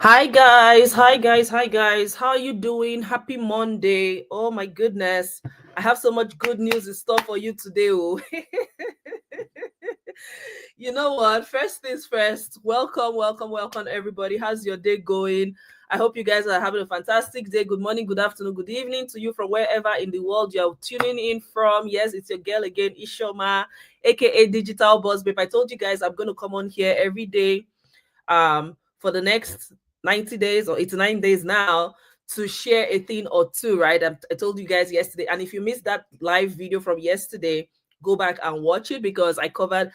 Hi guys, how are you doing? Happy Monday. Oh my goodness, I have so much good news in store for you today. Oh. You know what, first things first, welcome everybody. How's your day going? I hope you guys are having a fantastic day. Good morning, good afternoon, good evening to you from wherever in the world you're tuning in from. Yes, it's your girl again, 𝗓𝗂𝗧, aka Digital Boss Babe. I told you guys I'm going to come on here every day for the next 90 days or 89 days now to share a thing or two, right? I told you guys yesterday. And if you missed that live video from yesterday, go back and watch it because I covered,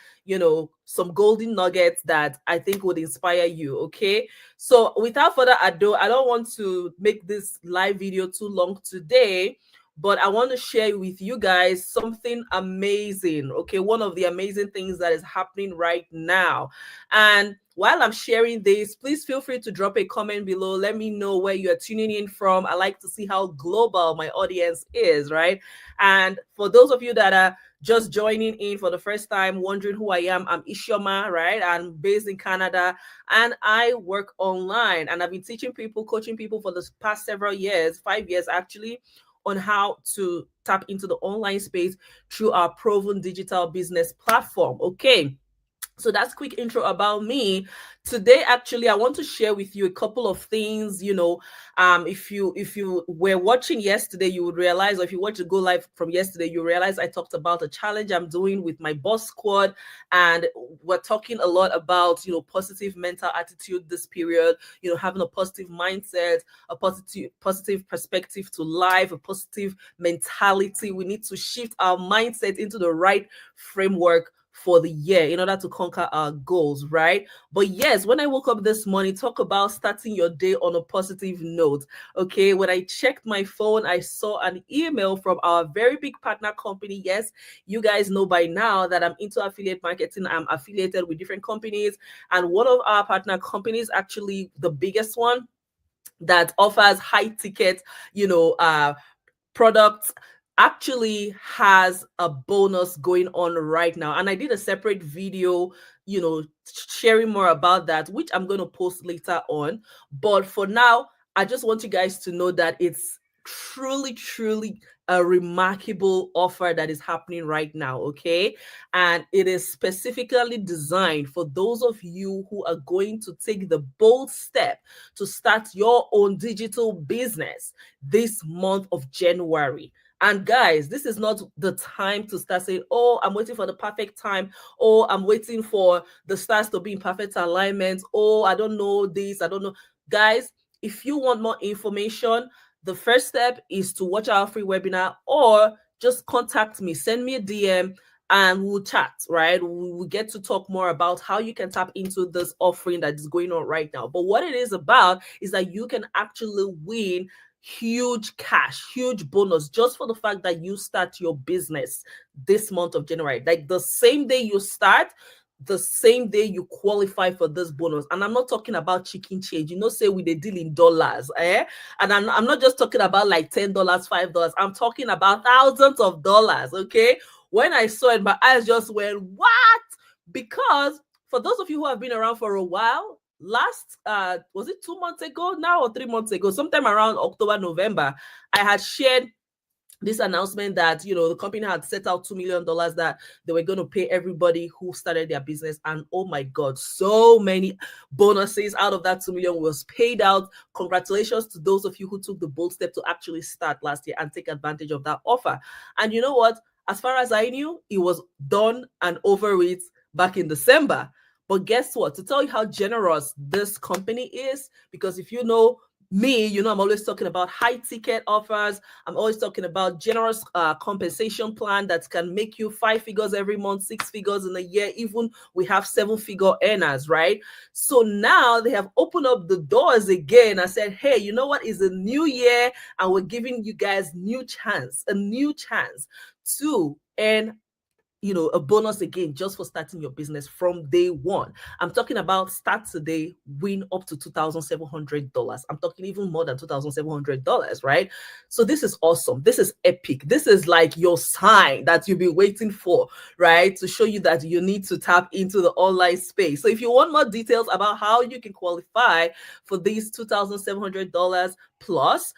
some golden nuggets that I think would inspire you. Okay. So without further ado, I don't want to make this live video too long today, but I want to share with you guys something amazing. Okay. One of the amazing things that is happening right now. And while I'm sharing this, please feel free to drop a comment below. Let me know where you're tuning in from. I like to see how global my audience is, right? And for those of you that are just joining in for the first time, wondering who I am, I'm 𝗓𝗂𝗧, right? I'm based in Canada and I work online. And I've been teaching people, coaching people for the past several years, 5 years actually, on how to tap into the online space through our proven digital business platform. Okay. So that's quick intro about me. Today actually I want to share with you a couple of things. If you were watching yesterday, you would realize, or if you watch the go live from yesterday, you realize I talked about a challenge I'm doing with my boss squad, and we're talking a lot about positive mental attitude this period, having a positive mindset, a positive perspective to life, a positive mentality. We need to shift our mindset into the right framework for the year in order to conquer our goals, right? But yes, when I woke up this morning, talk about starting your day on a positive note. Okay, when I checked my phone, I saw an email from our very big partner company. Yes, you guys know by now that I'm into affiliate marketing. I'm affiliated with different companies, and one of our partner companies, actually the biggest one, that offers high ticket, products, actually has a bonus going on right now. And I did a separate video, sharing more about that, which I'm going to post later on. But for now, I just want you guys to know that it's truly a remarkable offer that is happening right now. Okay. And it is specifically designed for those of you who are going to take the bold step to start your own digital business this month of January. And guys, this is not the time to start saying, oh, I'm waiting for the perfect time. Oh, I'm waiting for the stars to be in perfect alignment. Oh, I don't know this. I don't know. Guys, if you want more information, the first step is to watch our free webinar or just contact me, send me a DM, and we'll chat, right? We'll get to talk more about how you can tap into this offering that is going on right now. But what it is about is that you can actually win huge cash, huge bonus just for the fact that you start your business this month of January. Like the same day you start, the same day you qualify for this bonus. And I'm not talking about chicken change, say we they deal in dollars, and I'm not just talking about like $10, $5. I'm talking about thousands of dollars. Okay, when I saw it, my eyes just went, what? Because for those of you who have been around for a while, last was it 2 months ago now or 3 months ago, sometime around October, November, I had shared this announcement that the company had set out $2 million that they were going to pay everybody who started their business. And oh my god, so many bonuses out of that 2 million was paid out. Congratulations to those of you who took the bold step to actually start last year and take advantage of that offer. And you know what, as far as I knew, it was done and over with back in December. But guess what? To tell you how generous this company is, because if you know me, I'm always talking about high ticket offers. I'm always talking about generous compensation plan that can make you 5 figures every month, 6 figures in a year. Even we have 7-figure earners, right? So now they have opened up the doors again and said, hey, you know what? It's a new year and we're giving you guys a new chance to earn a bonus again just for starting your business from day one. I'm talking about start today, win up to $2,700. I'm talking even more than $2,700, right? So this is awesome. This is epic. This is like your sign that you've been waiting for, right? To show you that you need to tap into the online space. So if you want more details about how you can qualify for these $2,700 plus,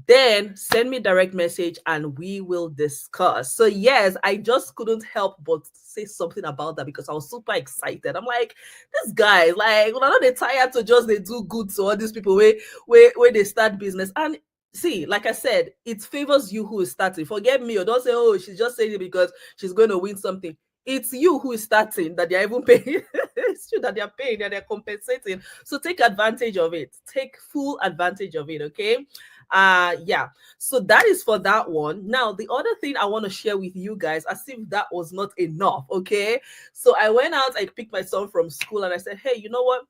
then send me a direct message and we will discuss. So yes, I just couldn't help but say something about that because I was super excited. I'm like, this guy, like, when I know they tired to just they do good to all these people where they start business. And see, like I said, it favors you who is starting. Forget me, or don't say, oh, she's just saying it because she's going to win something. It's you who is starting that they're even paying. It's true that they're paying and they're compensating. So take advantage of it. Take full advantage of it, okay? Yeah, so that is for that one. Now the other thing I want to share with you guys, as if that was not enough, okay? So I went out, I picked my son from school and I said, hey, you know what,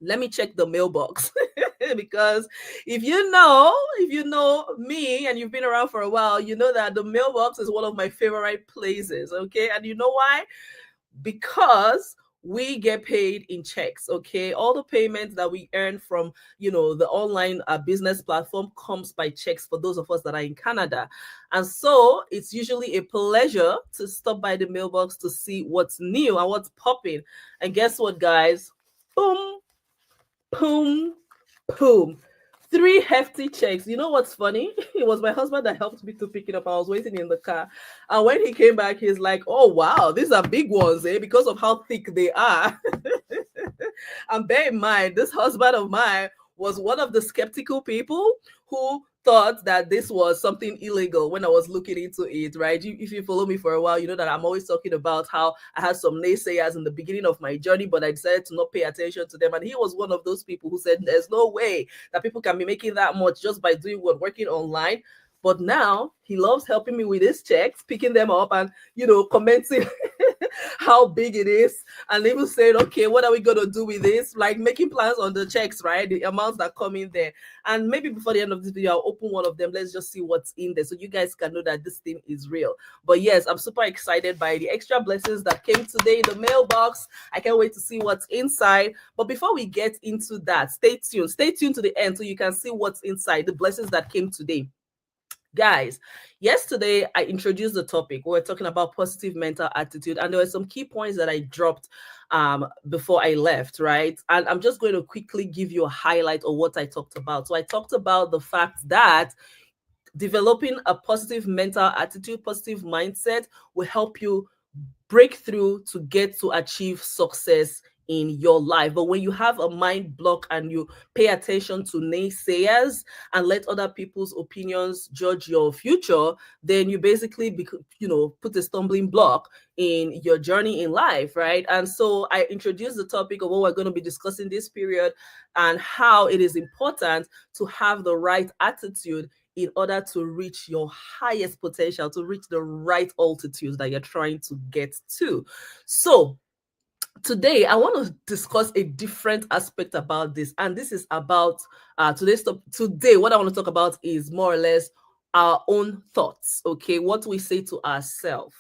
let me check the mailbox. Because if you know me and you've been around for a while, you know that the mailbox is one of my favorite places, okay? And you know why? Because we get paid in checks, okay? All the payments that we earn from, the online business platform comes by checks for those of us that are in Canada. And so it's usually a pleasure to stop by the mailbox to see what's new and what's popping. And guess what, guys? Boom, boom, boom. 3 hefty checks. You know what's funny? It was my husband that helped me to pick it up. I was waiting in the car. And when he came back, he's like, oh, wow, these are big ones, because of how thick they are. And bear in mind, this husband of mine was one of the skeptical people who thought that this was something illegal when I was looking into it, right? If you follow me for a while, you know that I'm always talking about how I had some naysayers in the beginning of my journey, but I decided to not pay attention to them. And he was one of those people who said, there's no way that people can be making that much just by doing what, working online. But now he loves helping me with his checks, picking them up and, commenting how big it is, and even saying, okay, what are we going to do with this? Like making plans on the checks, right? The amounts that come in there. And maybe before the end of this video, I'll open one of them. Let's just see what's in there so you guys can know that this thing is real. But yes, I'm super excited by the extra blessings that came today in the mailbox. I can't wait to see what's inside. But before we get into that, stay tuned. Stay tuned to the end so you can see what's inside, the blessings that came today. Guys, yesterday I introduced the topic. We're talking about positive mental attitude, and there were some key points that I dropped before I left, right? And I'm just going to quickly give you a highlight of what I talked about. So I talked about the fact that developing a positive mental attitude, positive mindset will help you break through to get to achieve success in your life. But when you have a mind block and you pay attention to naysayers and let other people's opinions judge your future, then you basically put a stumbling block in your journey in life, right? And so I introduced the topic of what we're going to be discussing this period and how it is important to have the right attitude in order to reach your highest potential, to reach the right altitude that you're trying to get to. So today, I want to discuss a different aspect about this, and this is about today. What I want to talk about is more or less our own thoughts, okay? What we say to ourselves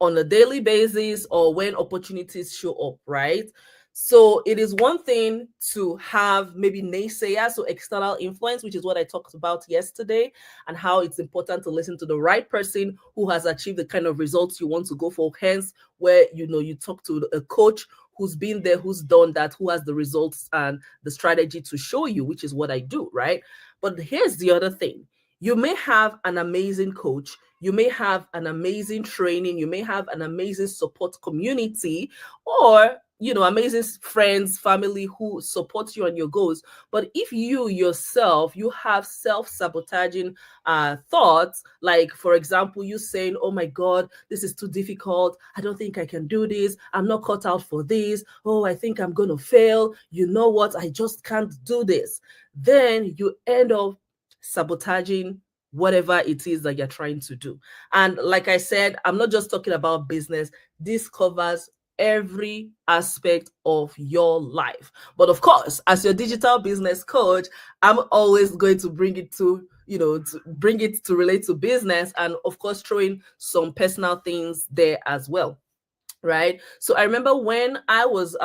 on a daily basis or when opportunities show up, right? So it is one thing to have maybe naysayers, so external influence, which is what I talked about yesterday, and how it's important to listen to the right person who has achieved the kind of results you want to go for. Hence, where you talk to a coach who's been there, who's done that, who has the results and the strategy to show you, which is what I do, right? But here's the other thing. You may have an amazing coach, you may have an amazing training, you may have an amazing support community, or amazing friends, family who support you on your goals. But if you yourself, you have self-sabotaging thoughts, like, for example, you saying, oh my God, this is too difficult. I don't think I can do this. I'm not cut out for this. Oh, I think I'm going to fail. You know what? I just can't do this. Then you end up sabotaging whatever it is that you're trying to do. And like I said, I'm not just talking about business. This covers every aspect of your life. But of course, as your digital business coach, I'm always going to bring it to to bring it to relate to business, and of course throwing some personal things there as well. Right. So I remember when I was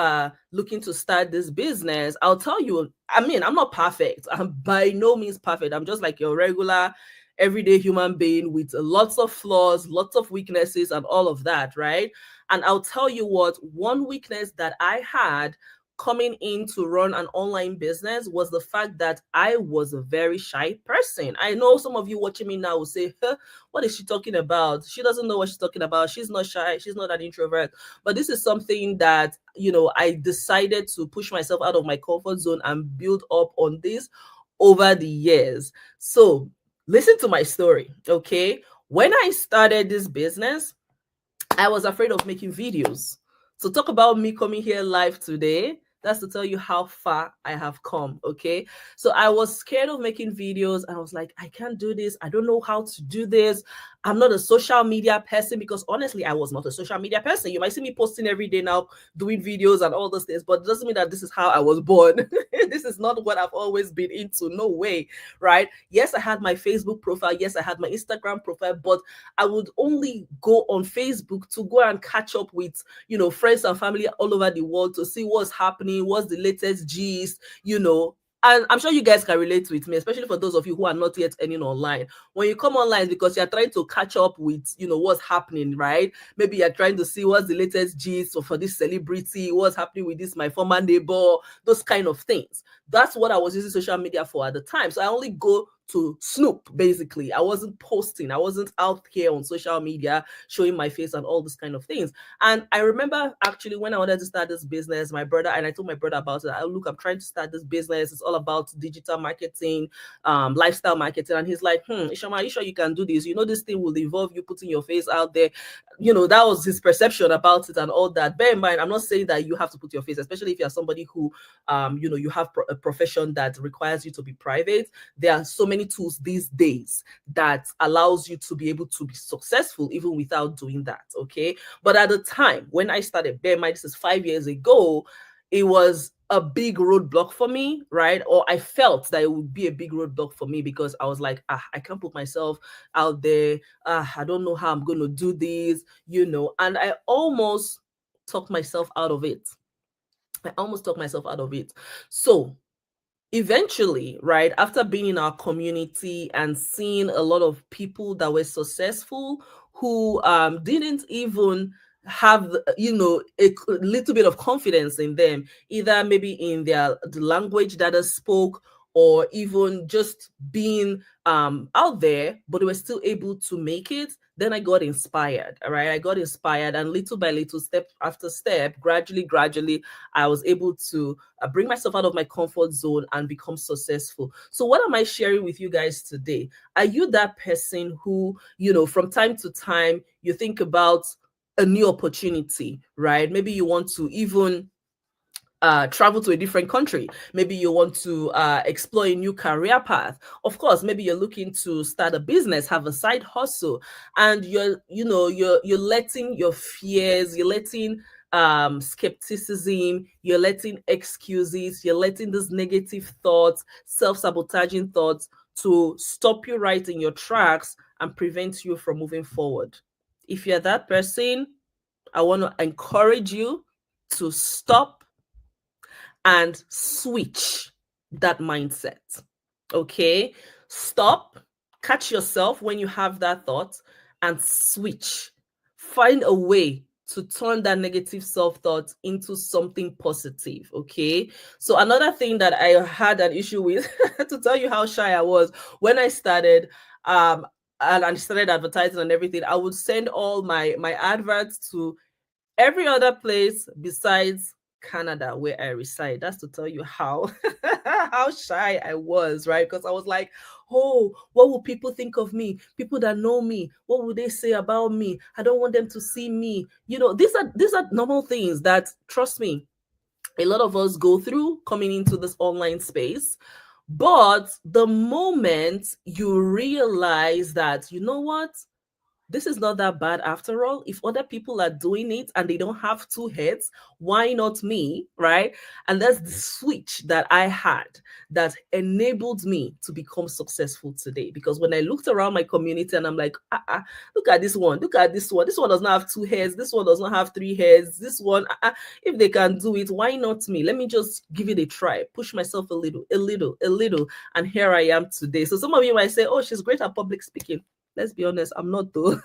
looking to start this business, I'll tell you, I mean, I'm not perfect. I'm by no means perfect. I'm just like your regular everyday human being with lots of flaws, lots of weaknesses, and all of that. Right. And I'll tell you what, one weakness that I had coming in to run an online business was the fact that I was a very shy person. I know some of you watching me now will say, huh, what is she talking about? She doesn't know what she's talking about. She's not shy. She's not an introvert. But this is something that, I decided to push myself out of my comfort zone and build up on this over the years. So listen to my story, okay? When I started this business, I was afraid of making videos. So talk about me coming here live today. That's to tell you how far I have come, okay? So I was scared of making videos. I was like, I can't do this. I don't know how to do this. I'm not a social media person, because honestly, I was not a social media person. You might see me posting every day now, doing videos and all those things, but it doesn't mean that this is how I was born. This is not what I've always been into. No way, right? Yes, I had my Facebook profile. Yes, I had my Instagram profile, but I would only go on Facebook to go and catch up with, friends and family all over the world to see what's happening, what's the latest gist, and I'm sure you guys can relate with me, especially for those of you who are not yet earning online. When you come online, it's because you're trying to catch up with, what's happening, right? Maybe you're trying to see what's the latest gist for this celebrity, what's happening with this, my former neighbor, those kind of things. That's what I was using social media for at the time. So I only go to snoop, basically. I wasn't posting. I wasn't out here on social media showing my face and all these kind of things. And I remember actually when I wanted to start this business, I told my brother about it. Look, I'm trying to start this business. It's all about digital marketing, lifestyle marketing. And he's like, Ishama, are you sure you can do this? This thing will involve you putting your face out there. That was his perception about it and all that. Bear in mind, I'm not saying that you have to put your face, especially if you're somebody who, you have a profession that requires you to be private. There are so many tools these days that allows you to be able to be successful even without doing that, okay? But at the time when I started, bear in mind, this is 5 years ago, it was a big roadblock for me, right? Or I felt that it would be a big roadblock for me because I was like, I can't put myself out there. I don't know how I'm going to do this, and I almost talked myself out of it. So eventually, right, after being in our community and seeing a lot of people that were successful who didn't even have a little bit of confidence in them, either maybe in the language that they spoke, or even just being out there, but they were still able to make it. Then I got inspired, all right? I got inspired, and little by little, step after step, gradually, I was able to bring myself out of my comfort zone and become successful. So what am I sharing with you guys today? Are you that person who, from time to time, you think about a new opportunity, right? Maybe you want to even travel to a different country. Maybe you want to explore a new career path. Of course, maybe you're looking to start a business, have a side hustle, and you're letting your fears, you're letting skepticism, you're letting excuses, you're letting these negative thoughts, self-sabotaging thoughts to stop you right in your tracks and prevent you from moving forward. If you're that person, I want to encourage you to stop and switch that mindset. Okay? Stop, catch yourself when you have that thought, and switch. Find a way to turn that negative self-thought into something positive. Okay? So another thing that I had an issue with, to tell you how shy I was, when I started, and I started advertising and everything, I would send all my adverts to every other place besides Canada, where I reside. That's to tell you how how shy I was, right? Because I was like, oh, what will people think of me? People that know me, what will they say about me? I don't want them to see me. These are normal things that, trust me, a lot of us go through coming into this online space. But the moment you realize that, you know what? this is not that bad after all. If other people are doing it and they don't have two heads, why not me, right? And that's the switch that I had that enabled me to become successful today. Because when I looked around my community and I'm like, look at this one, look at this one. This one does not have two heads. This one does not have three heads. This one, if they can do it, why not me? Let me just give it a try, push myself a little, and here I am today. So some of you might say, oh, she's great at public speaking. Let's be honest, I'm not though.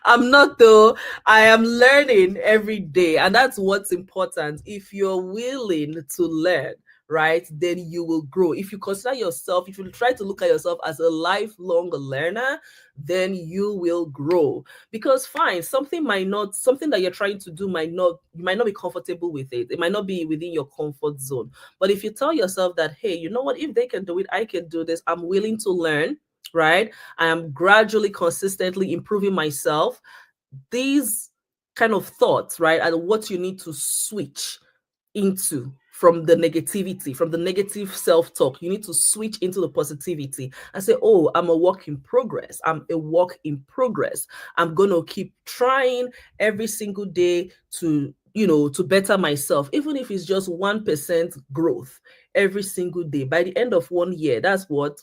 I'm not though. I am learning every day, and that's what's important. If you're willing to learn, right, then you will grow. If you consider yourself, if you try to look at yourself as a lifelong learner, then you will grow. Because fine, something that you're trying to do you might not be comfortable with it. It might not be within your comfort zone. But if you tell yourself that, hey, you know what, if they can do it, I can do this. I'm willing to learn, right? I am gradually, consistently improving myself. These kind of thoughts, right, are what you need to switch into from the negativity, from the negative self-talk. You need to switch into the positivity and say, oh, I'm a work in progress. I'm a work in progress. I'm going to keep trying every single day to better myself, even if it's just 1% growth every single day. By the end of 1 year, that's what?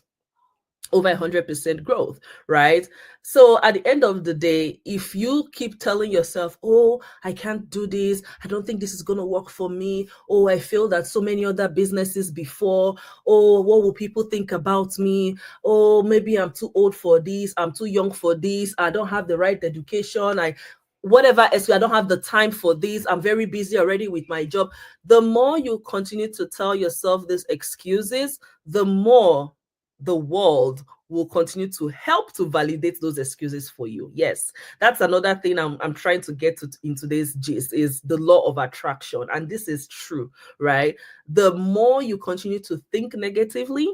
Over 100% growth, right? So at the end of the day, if you keep telling yourself, oh, I can't do this, I don't think this is going to work for me, oh, I failed at so many other businesses before, oh, what will people think about me, oh, maybe I'm too old for this, I'm too young for this, I don't have the right education, whatever else, I don't have the time for this, I'm very busy already with my job. The more you continue to tell yourself these excuses, the more the world will continue to help to validate those excuses for you. Yes, that's another thing I'm trying to get to in today's gist, is the law of attraction. And this is true, right? The more you continue to think negatively,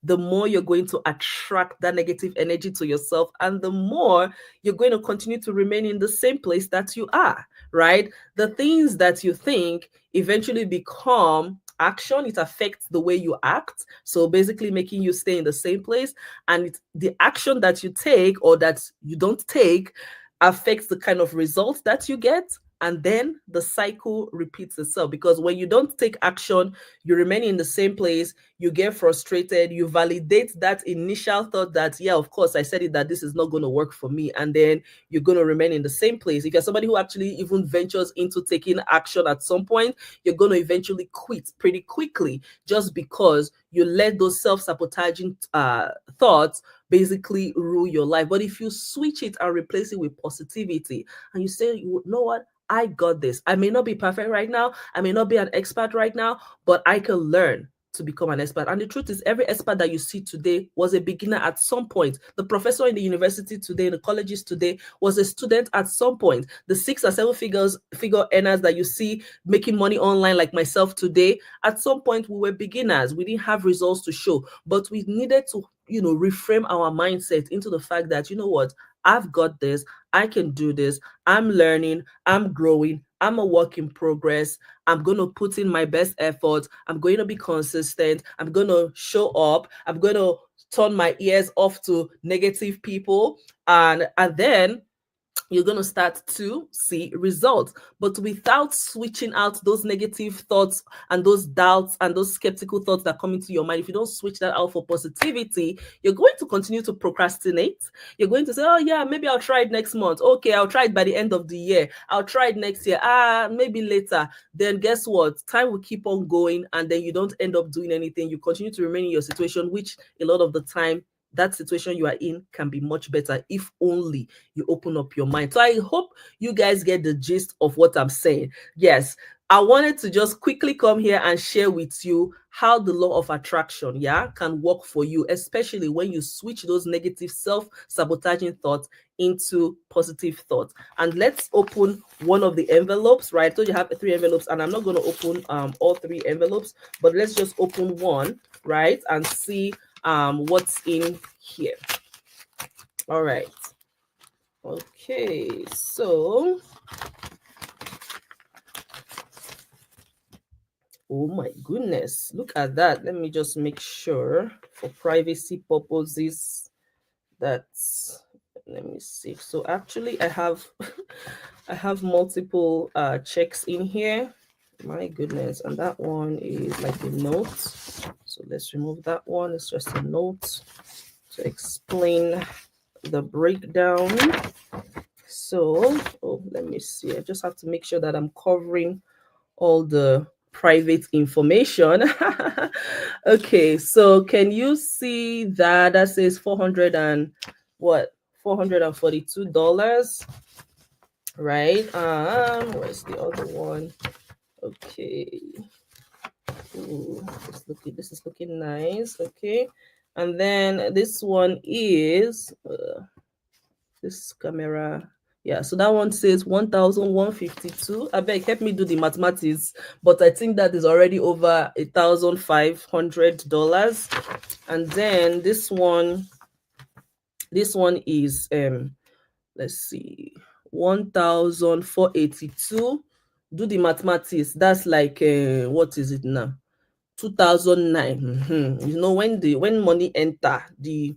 the more you're going to attract that negative energy to yourself, and the more you're going to continue to remain in the same place that you are, right? The things that you think eventually become action. It affects the way you act, so basically making you stay in the same place. And the action that you take or that you don't take affects the kind of results that you get, and then the cycle repeats itself. Because when you don't take action, you remain in the same place, you get frustrated, you validate that initial thought that, yeah, of course I said it, that this is not going to work for me, and then you're going to remain in the same place. If you're somebody who actually even ventures into taking action at some point, you're going to eventually quit pretty quickly, just because you let those self-sabotaging thoughts basically rule your life. But if you switch it and replace it with positivity, and you say, you know what, I got this. I may not be perfect right now, I may not be an expert right now, but I can learn to become an expert. And the truth is, every expert that you see today was a beginner at some point. The professor in the university today, the colleges today, was a student at some point. The 6 or 7 figure earners that you see making money online like myself today, at some point we were beginners. We didn't have results to show, but we needed to reframe our mindset into the fact that, you know what, I've got this, I can do this, I'm learning, I'm growing, I'm a work in progress, I'm going to put in my best effort, I'm going to be consistent, I'm going to show up, I'm going to turn my ears off to negative people, and then you're going to start to see results. But without switching out those negative thoughts and those doubts and those skeptical thoughts that come into your mind, if you don't switch that out for positivity, you're going to continue to procrastinate. You're going to say, oh yeah, maybe I'll try it next month. Okay, I'll try it by the end of the year. I'll try it next year. Maybe later. Then guess what? Time will keep on going, and then you don't end up doing anything. You continue to remain in your situation, which a lot of the time, that situation you are in can be much better if only you open up your mind. So I hope you guys get the gist of what I'm saying. Yes, I wanted to just quickly come here and share with you how the law of attraction, can work for you, especially when you switch those negative self-sabotaging thoughts into positive thoughts. And let's open one of the envelopes, right? So you have 3 envelopes, and I'm not going to open all 3 envelopes, but let's just open one, right, and see what's in here. All right. Okay, so oh my goodness, look at that. Let me just make sure for privacy purposes that let me see. So actually I have I have multiple checks in here. My goodness. And that one is like a note. So let's remove that one. It's just a note to explain the breakdown. So, oh, let me see. I just have to make sure that I'm covering all the private information. Okay, so can you see that that says 400 and what? $442, right? Where's the other one? Okay. Ooh, this is looking nice. Okay. And then this one is this camera. Yeah, so that one says 1,152. I beg, help me do the mathematics, but I think that is already over $1,500. And then this one is let's see, 1,482. Do the mathematics. That's like what is it now? 2009. You know, when money enter, the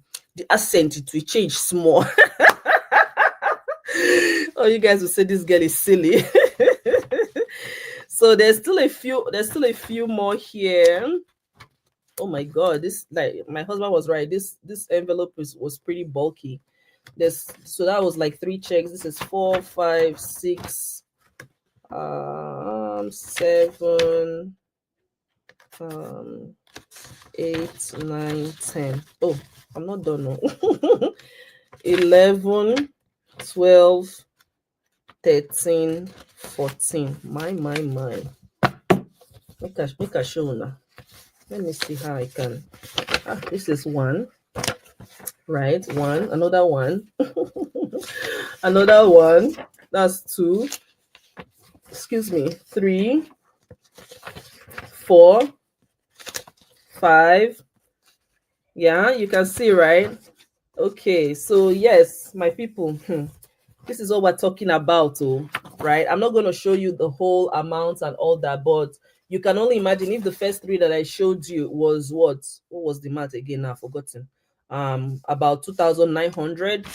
accent, it will change small. Oh, you guys will say this girl is silly. So there's still a few more here. Oh my god, this, like, my husband was right. This envelope was pretty bulky. So that was like 3 checks. This is 4, 5, 6, 7, 8, 9, 10. Oh, I'm not done. No. 11, 12, 13, 14. My. Make a show now. Let me see how I can. This is 1, right? 1, another 1, another 1. That's 2. Excuse me. 3, 4, 5. Yeah, you can see, right? Okay, so yes, my people, this is what we're talking about, right? I'm not going to show you the whole amount and all that, but you can only imagine if the first 3 that I showed you was what was the math again? I've forgotten. About 2,900,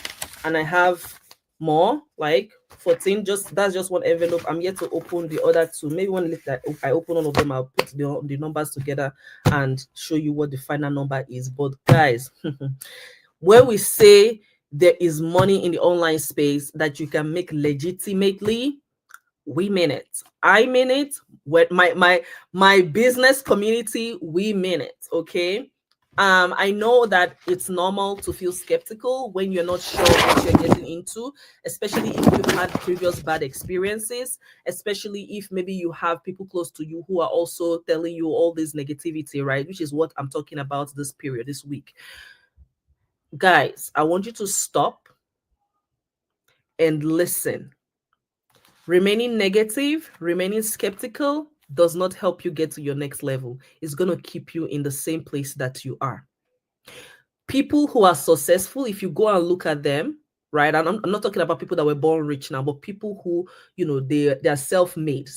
and I have more, like 14. That's just one envelope. I'm yet to open the other 2. Maybe when later I open all of them, I'll put the numbers together and show you what the final number is. But guys, when we say there is money in the online space that you can make legitimately, we mean it. I mean it. With my business community, we mean it. Okay. I know that it's normal to feel skeptical when you're not sure what you're getting into, especially if you've had previous bad experiences, especially if maybe you have people close to you who are also telling you all this negativity, right? Which is what I'm talking about this week. Guys, I want you to stop and listen. Remaining negative, remaining skeptical does not help you get to your next level. It's going to keep you in the same place that you are. People who are successful, if you go and look at them, right? And I'm not talking about people that were born rich now, but people who, they are self-made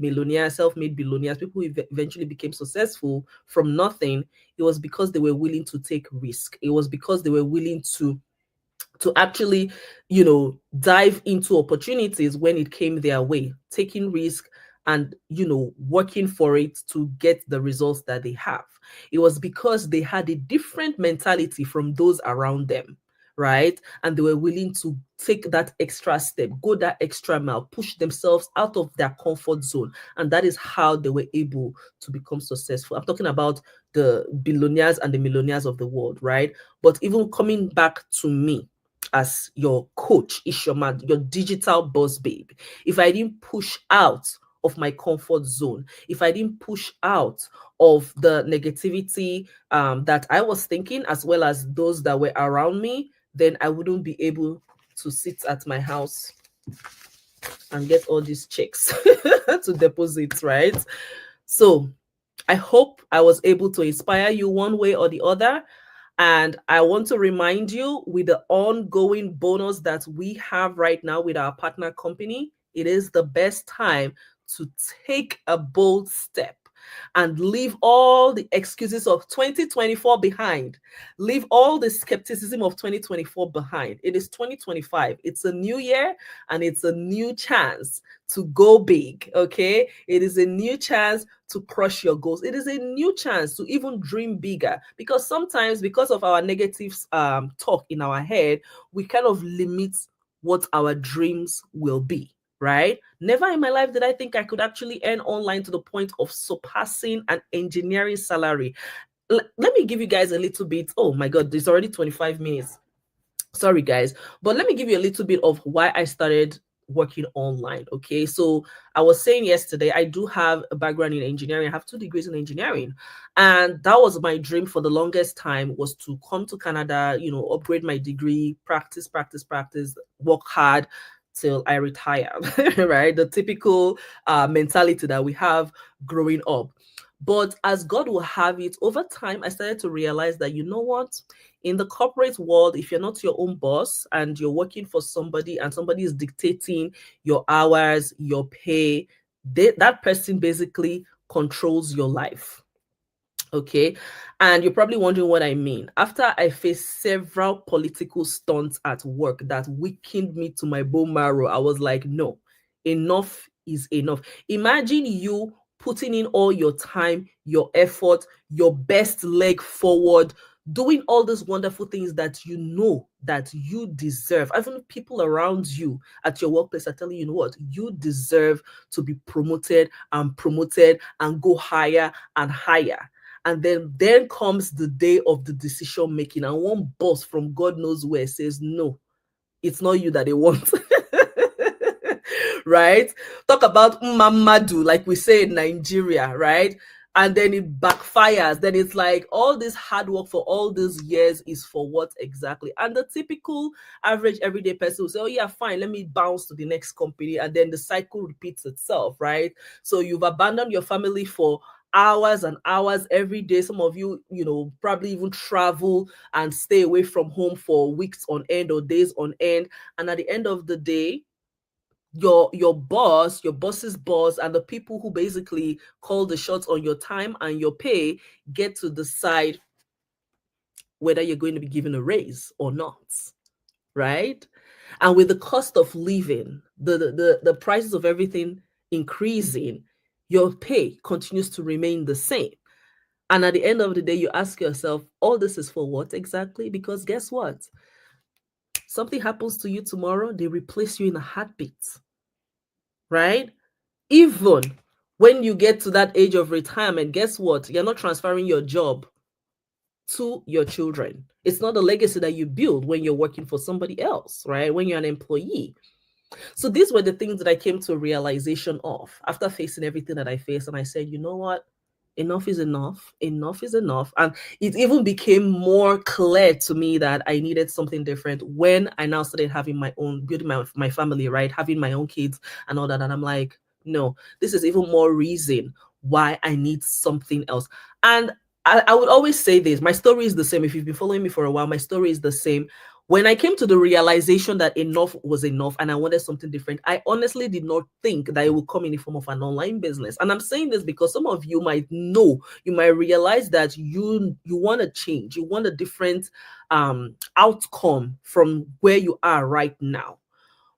millionaires, self-made billionaires, people who eventually became successful from nothing. It was because they were willing to take risk. It was because they were willing to actually, dive into opportunities when it came their way, taking risk and, working for it to get the results that they have. It was because they had a different mentality from those around them, right? And they were willing to take that extra step, go that extra mile, push themselves out of their comfort zone. And that is how they were able to become successful. I'm talking about the billionaires and the millionaires of the world, right? But even coming back to me, as your coach, 𝗓𝗔𝗓𝗏, your digital boss babe, if I didn't push out of my comfort zone, if I didn't push out of the negativity that I was thinking, as well as those that were around me, then I wouldn't be able to sit at my house and get all these checks to deposit, right? So I hope I was able to inspire you one way or the other. And I want to remind you, with the ongoing bonus that we have right now with our partner company, it is the best time to take a bold step and leave all the excuses of 2024 behind. Leave all the skepticism of 2024 behind. It is 2025. It's a new year and it's a new chance to go big, okay? It is a new chance to crush your goals. It is a new chance to even dream bigger, because sometimes, because of our negative talk in our head, we kind of limit what our dreams will be, right? Never in my life did I think I could actually earn online to the point of surpassing an engineering salary. Let me give you guys a little bit. Oh my God, there's already 25 minutes. Sorry, guys, but let me give you a little bit of why I started working online. Okay, so I was saying yesterday, I do have a background in engineering. I have 2 degrees in engineering, and that was my dream for the longest time, was to come to Canada, you know, upgrade my degree, practice, work hard till I retire. Right, the typical mentality that we have growing up. But as God will have it, over time, I started to realize that, you know what, in the corporate world, if you're not your own boss and you're working for somebody and somebody is dictating your hours, your pay, that person basically controls your life. Okay, and you're probably wondering what I mean. After I faced several political stunts at work that weakened me to my bone marrow, I was like, no, enough is enough. Imagine you putting in all your time, your effort, your best leg forward, doing all these wonderful things that you know that you deserve. Even people around you at your workplace are telling you, know what, you deserve to be promoted and go higher and higher. And then comes the day of the decision making, and one boss from God knows where says, no, it's not you that they want. Right? Talk about 𝗵𝗽𝗽𝗲, like we say in Nigeria, right? And then it backfires. Then it's like, all this hard work for all these years is for what exactly? And the typical average everyday person will say, oh yeah, fine, let me bounce to the next company. And then the cycle repeats itself, right? So you've abandoned your family for hours and hours every day. Some of you, you know, probably even travel and stay away from home for weeks on end or days on end. And at the end of the day, your boss, your boss's boss, and the people who basically call the shots on your time and your pay get to decide whether you're going to be given a raise or not, right? And with the cost of living, the prices of everything increasing, your pay continues to remain the same. And at the end of the day, you ask yourself, all this is for what exactly? Because guess what? Something happens to you tomorrow, they replace you in a heartbeat, right? Even when you get to that age of retirement, guess what? You're not transferring your job to your children. It's not a legacy that you build when you're working for somebody else, right? When you're an employee. So these were the things that I came to a realization of after facing everything that I faced. And I said, you know what? Enough is enough. Enough is enough. And it even became more clear to me that I needed something different when I now started having my own, building my family, right? Having my own kids and all that. And I'm like, no, this is even more reason why I need something else. And I would always say this, my story is the same. If you've been following me for a while, my story is the same. When I came to the realization that enough was enough and I wanted something different, I honestly did not think that it would come in the form of an online business. And I'm saying this because some of you might know, you might realize that you want to change, you want a different outcome from where you are right now.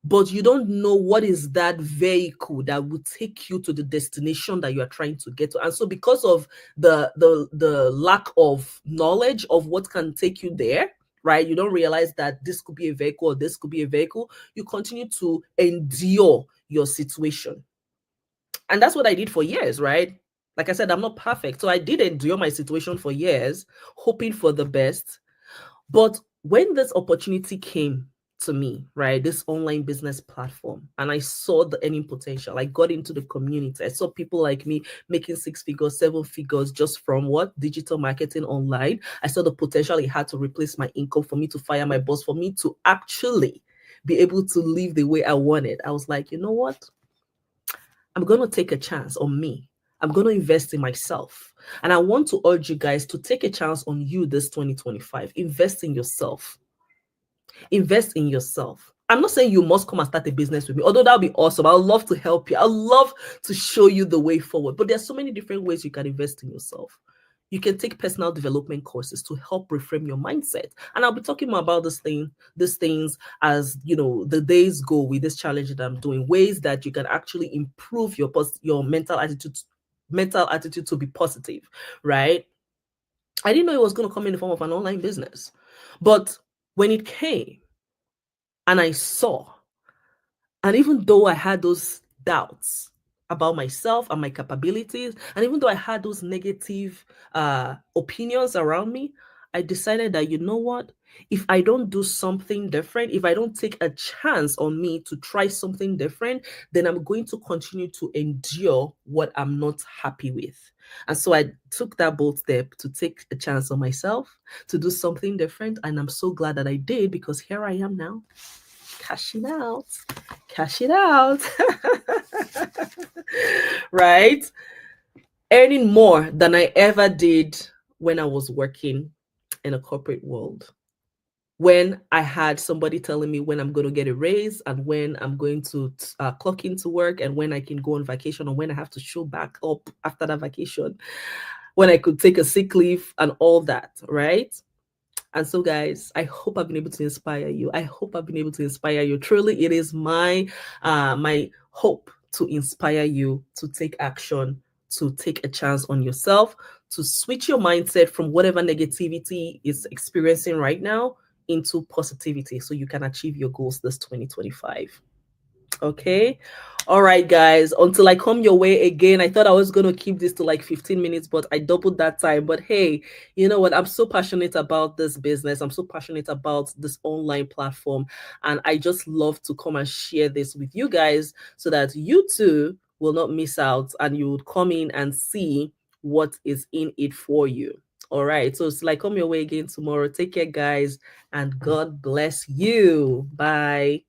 But you don't know what is that vehicle that will take you to the destination that you are trying to get to. And so because of the lack of knowledge of what can take you there, right? You don't realize that this could be a vehicle or this could be a vehicle. You continue to endure your situation. And that's what I did for years, right? Like I said, I'm not perfect. So I did endure my situation for years, hoping for the best. But when this opportunity came to me, right, this online business platform, and I saw the earning potential, I got into the community. I saw people like me making 6 figures, 7 figures just from what? Digital marketing online. I saw the potential it had to replace my income, for me to fire my boss, for me to actually be able to live the way I wanted. I was like, you know what? I'm going to take a chance on me. I'm going to invest in myself. And I want to urge you guys to take a chance on you this 2025. Invest in yourself. Invest in yourself. I'm not saying you must come and start a business with me, although that would be awesome. I'd love to help you. I'd love to show you the way forward. But there's so many different ways you can invest in yourself. You can take personal development courses to help reframe your mindset. And I'll be talking more about these things as, you know, the days go with this challenge that I'm doing, ways that you can actually improve your mental attitude to be positive, right? I didn't know it was going to come in the form of an online business. But when it came and I saw, and even though I had those doubts about myself and my capabilities, and even though I had those negative opinions around me, I decided that, you know what? If I don't do something different, if I don't take a chance on me to try something different, then I'm going to continue to endure what I'm not happy with. And so I took that bold step to take a chance on myself, to do something different. And I'm so glad that I did, because here I am now. Cash it out. Right? Earning more than I ever did when I was working in a corporate world. When I had somebody telling me when I'm going to get a raise and when I'm going to clock into work and when I can go on vacation or when I have to show back up after that vacation, when I could take a sick leave and all that, right? And so, guys, I hope I've been able to inspire you. I hope I've been able to inspire you. Truly, it is my hope to inspire you to take action, to take a chance on yourself, to switch your mindset from whatever negativity is experiencing right now into positivity so you can achieve your goals this 2025. Okay. All right, guys, until I come your way again. I thought I was going to keep this to like 15 minutes, but I doubled that time. But hey, you know what? I'm so passionate about this business. I'm so passionate about this online platform. And I just love to come and share this with you guys so that you too will not miss out and you would come in and see what is in it for you. All right. So it's like come your way again tomorrow. Take care, guys, and God bless you. Bye.